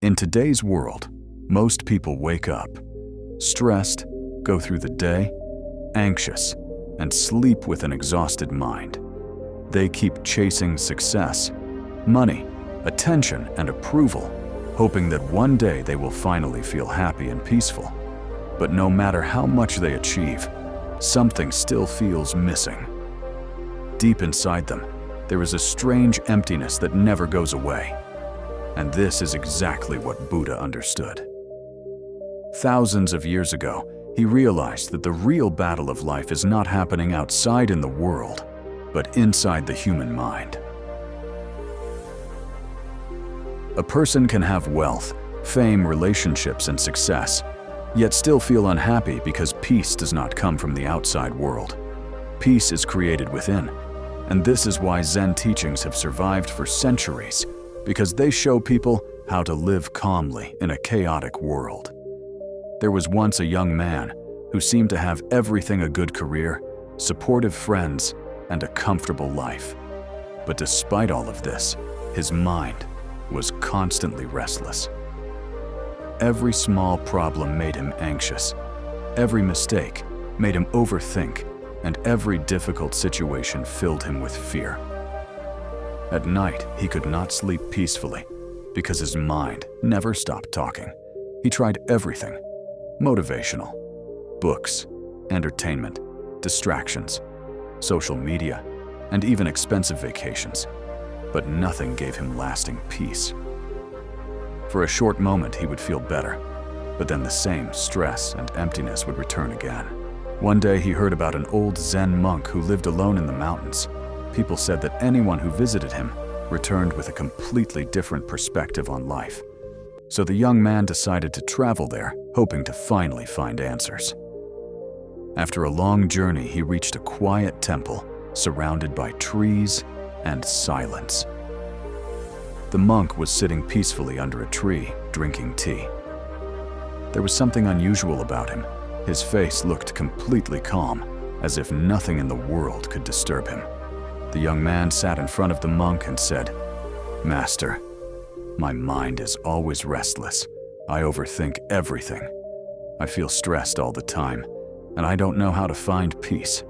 In today's world, most people wake up stressed, go through the day, anxious, and sleep with an exhausted mind. They keep chasing success, money, attention, and approval, hoping that one day they will finally feel happy and peaceful. But no matter how much they achieve, something still feels missing. Deep inside them, there is a strange emptiness that never goes away. And this is exactly what Buddha understood. Thousands of years ago, he realized that the real battle of life is not happening outside in the world, but inside the human mind. A person can have wealth, fame, relationships, and success, yet still feel unhappy because peace does not come from the outside world. Peace is created within, and this is why Zen teachings have survived for centuries, because they show people how to live calmly in a chaotic world. There was once a young man who seemed to have everything: a good career, supportive friends, and a comfortable life. But despite all of this, his mind was constantly restless. Every small problem made him anxious. Every mistake made him overthink, and every difficult situation filled him with fear. At night, he could not sleep peacefully because his mind never stopped talking. He tried everything: motivational, books, entertainment, distractions, social media, and even expensive vacations. But nothing gave him lasting peace. For a short moment, he would feel better, but then the same stress and emptiness would return again. One day, he heard about an old Zen monk who lived alone in the mountains. People said that anyone who visited him returned with a completely different perspective on life. So the young man decided to travel there, hoping to finally find answers. After a long journey, he reached a quiet temple surrounded by trees and silence. The monk was sitting peacefully under a tree, drinking tea. There was something unusual about him. His face looked completely calm, as if nothing in the world could disturb him. The young man sat in front of the monk and said, "Master, my mind is always restless. I overthink everything. I feel stressed all the time, and I don't know how to find peace."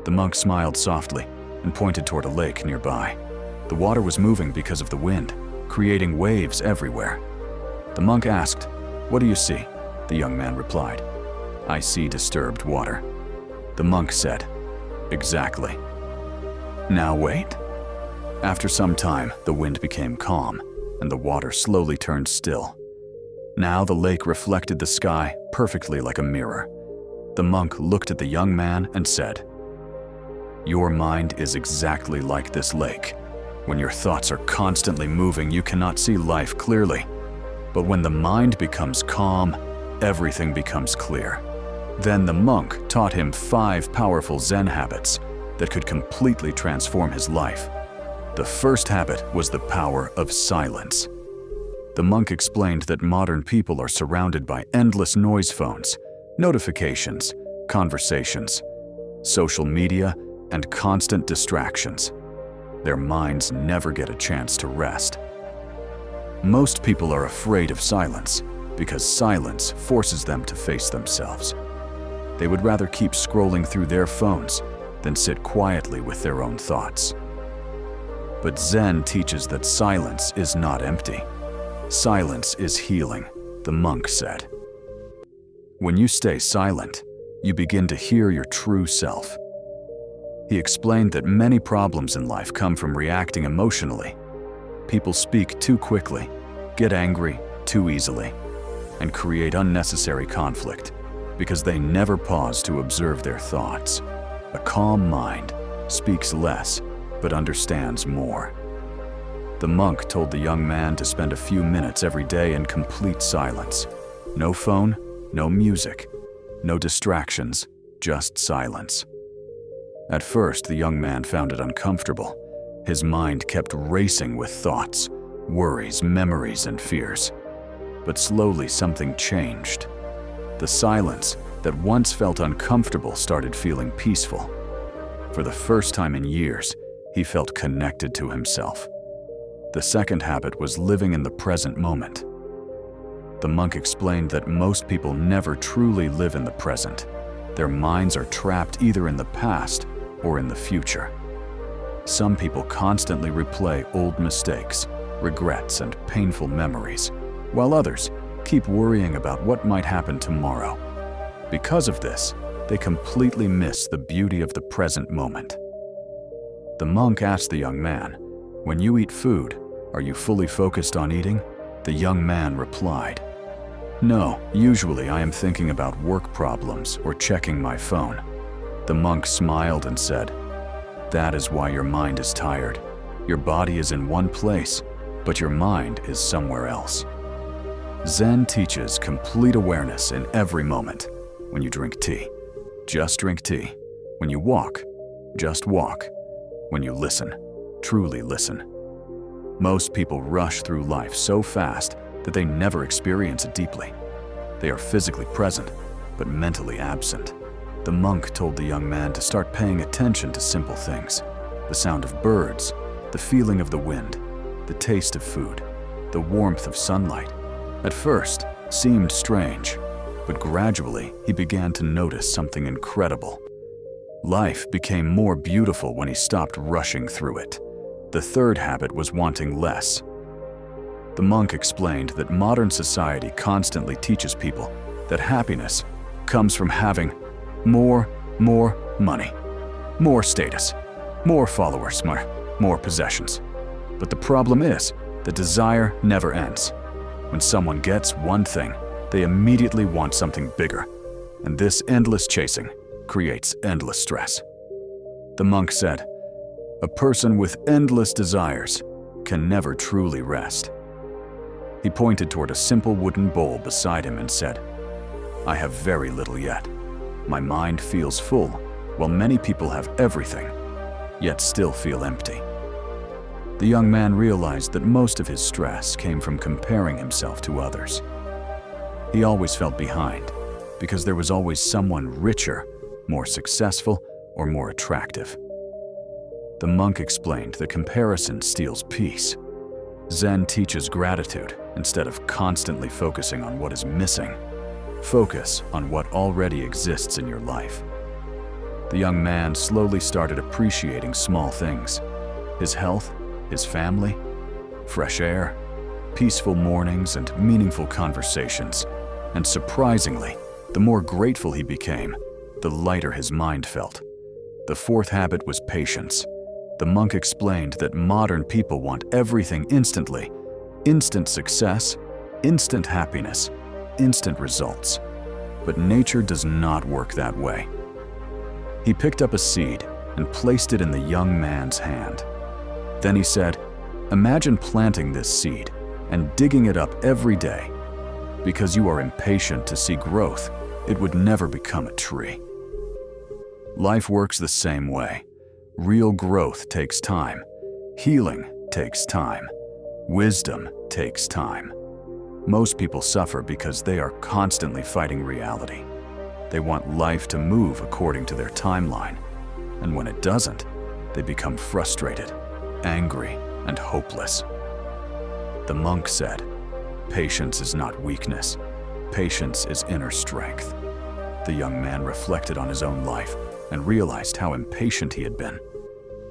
The monk smiled softly and pointed toward a lake nearby. The water was moving because of the wind, creating waves everywhere. The monk asked, "What do you see?" The young man replied, "I see disturbed water." The monk said, "Exactly. Now wait." After some time, the wind became calm, and the water slowly turned still. Now the lake reflected the sky perfectly like a mirror. The monk looked at the young man and said, "Your mind is exactly like this lake. When your thoughts are constantly moving, you cannot see life clearly. But when the mind becomes calm, everything becomes clear." Then the monk taught him 5 powerful Zen habits that could completely transform his life. The first habit was the power of silence. The monk explained that modern people are surrounded by endless noise phones, notifications, conversations, social media, and constant distractions. Their minds never get a chance to rest. Most people are afraid of silence because silence forces them to face themselves. They would rather keep scrolling through their phones than sit quietly with their own thoughts. But Zen teaches that silence is not empty. Silence is healing, the monk said. When you stay silent, you begin to hear your true self. He explained that many problems in life come from reacting emotionally. People speak too quickly, get angry too easily, and create unnecessary conflict because they never pause to observe their thoughts. A calm mind speaks less but understands more. The monk told the young man to spend a few minutes every day in complete silence. No phone, no music, no distractions, just silence. At first, the young man found it uncomfortable. His mind kept racing with thoughts, worries, memories, and fears. But slowly something changed. The silence that once felt uncomfortable started feeling peaceful. For the first time in years, he felt connected to himself. The second habit was living in the present moment. The monk explained that most people never truly live in the present. Their minds are trapped either in the past or in the future. Some people constantly replay old mistakes, regrets, and painful memories, while others keep worrying about what might happen tomorrow. Because of this, they completely miss the beauty of the present moment. The monk asked the young man, "When you eat food, are you fully focused on eating?" The young man replied, "No, usually I am thinking about work problems or checking my phone." The monk smiled and said, "That is why your mind is tired. Your body is in one place, but your mind is somewhere else." Zen teaches complete awareness in every moment. When you drink tea, just drink tea. When you walk, just walk. When you listen, truly listen. Most people rush through life so fast that they never experience it deeply. They are physically present, but mentally absent. The monk told the young man to start paying attention to simple things: the sound of birds, the feeling of the wind, the taste of food, the warmth of sunlight. At first, seemed strange, but gradually he began to notice something incredible. Life became more beautiful when he stopped rushing through it. The third habit was wanting less. The monk explained that modern society constantly teaches people that happiness comes from having more money, more status, more followers, more possessions. But the problem is that desire never ends. When someone gets one thing, they immediately want something bigger, and this endless chasing creates endless stress. The monk said, "A person with endless desires can never truly rest." He pointed toward a simple wooden bowl beside him and said, "I have very little yet. My mind feels full, while many people have everything, yet still feel empty." The young man realized that most of his stress came from comparing himself to others. He always felt behind, because there was always someone richer, more successful, or more attractive. The monk explained that comparison steals peace. Zen teaches gratitude instead of constantly focusing on what is missing. Focus on what already exists in your life. The young man slowly started appreciating small things: his health, his family, fresh air, peaceful mornings, and meaningful conversations. And surprisingly, the more grateful he became, the lighter his mind felt. The fourth habit was patience. The monk explained that modern people want everything instantly: instant success, instant happiness, instant results. But nature does not work that way. He picked up a seed and placed it in the young man's hand. Then he said, "Imagine planting this seed and digging it up every day. Because you are impatient to see growth, it would never become a tree." Life works the same way. Real growth takes time. Healing takes time. Wisdom takes time. Most people suffer because they are constantly fighting reality. They want life to move according to their timeline, and when it doesn't, they become frustrated, angry, and hopeless. The monk said, "Patience is not weakness. Patience is inner strength." The young man reflected on his own life and realized how impatient he had been.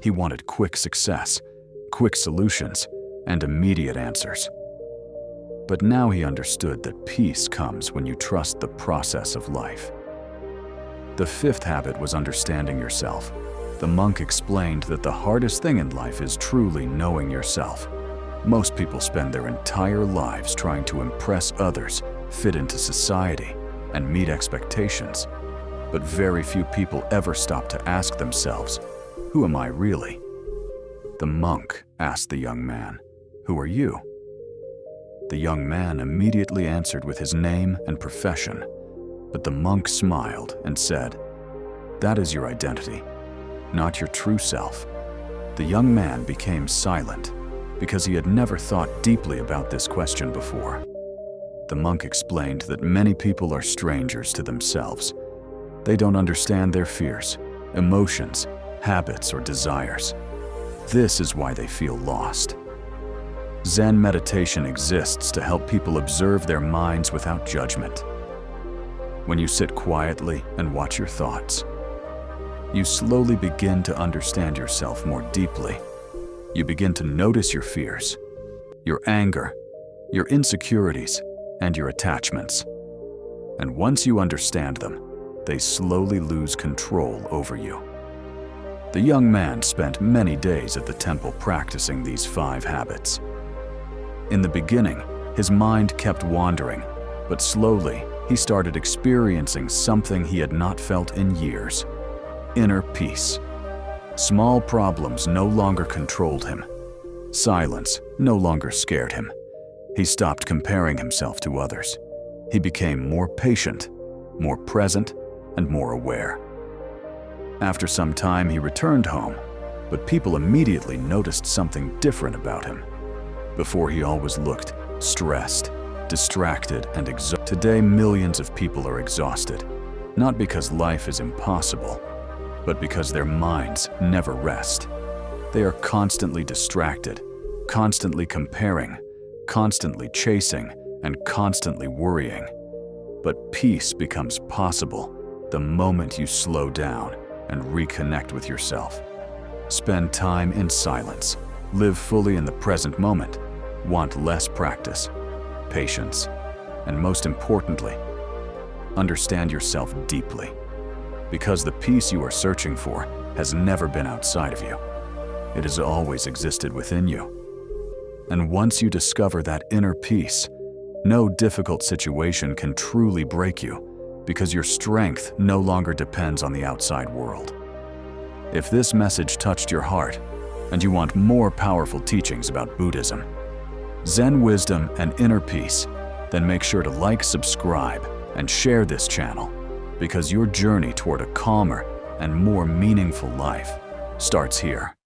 He wanted quick success, quick solutions, and immediate answers. But now he understood that peace comes when you trust the process of life. The fifth habit was understanding yourself. The monk explained that the hardest thing in life is truly knowing yourself. Most people spend their entire lives trying to impress others, fit into society, and meet expectations. But very few people ever stop to ask themselves, "Who am I really?" The monk asked the young man, "Who are you?" The young man immediately answered with his name and profession, but the monk smiled and said, "That is your identity, not your true self." The young man became silent because he had never thought deeply about this question before. The monk explained that many people are strangers to themselves. They don't understand their fears, emotions, habits, or desires. This is why they feel lost. Zen meditation exists to help people observe their minds without judgment. When you sit quietly and watch your thoughts, you slowly begin to understand yourself more deeply. You begin to notice your fears, your anger, your insecurities, and your attachments. And once you understand them, they slowly lose control over you. The young man spent many days at the temple practicing these 5 habits. In the beginning, his mind kept wandering, but slowly he started experiencing something he had not felt in years: inner peace. Small problems no longer controlled him. Silence no longer scared him. He stopped comparing himself to others. He became more patient, more present, and more aware. After some time, he returned home, but people immediately noticed something different about him. Before, he always looked stressed, distracted, and exhausted. Today, millions of people are exhausted, not because life is impossible, but because their minds never rest. They are constantly distracted, constantly comparing, constantly chasing, and constantly worrying. But peace becomes possible the moment you slow down and reconnect with yourself. Spend time in silence. Live fully in the present moment. Want less practice, patience, and most importantly, understand yourself deeply. Because the peace you are searching for has never been outside of you. It has always existed within you. And once you discover that inner peace, no difficult situation can truly break you, because your strength no longer depends on the outside world. If this message touched your heart, and you want more powerful teachings about Buddhism, Zen wisdom, and inner peace, then make sure to like, subscribe, and share this channel, because your journey toward a calmer and more meaningful life starts here.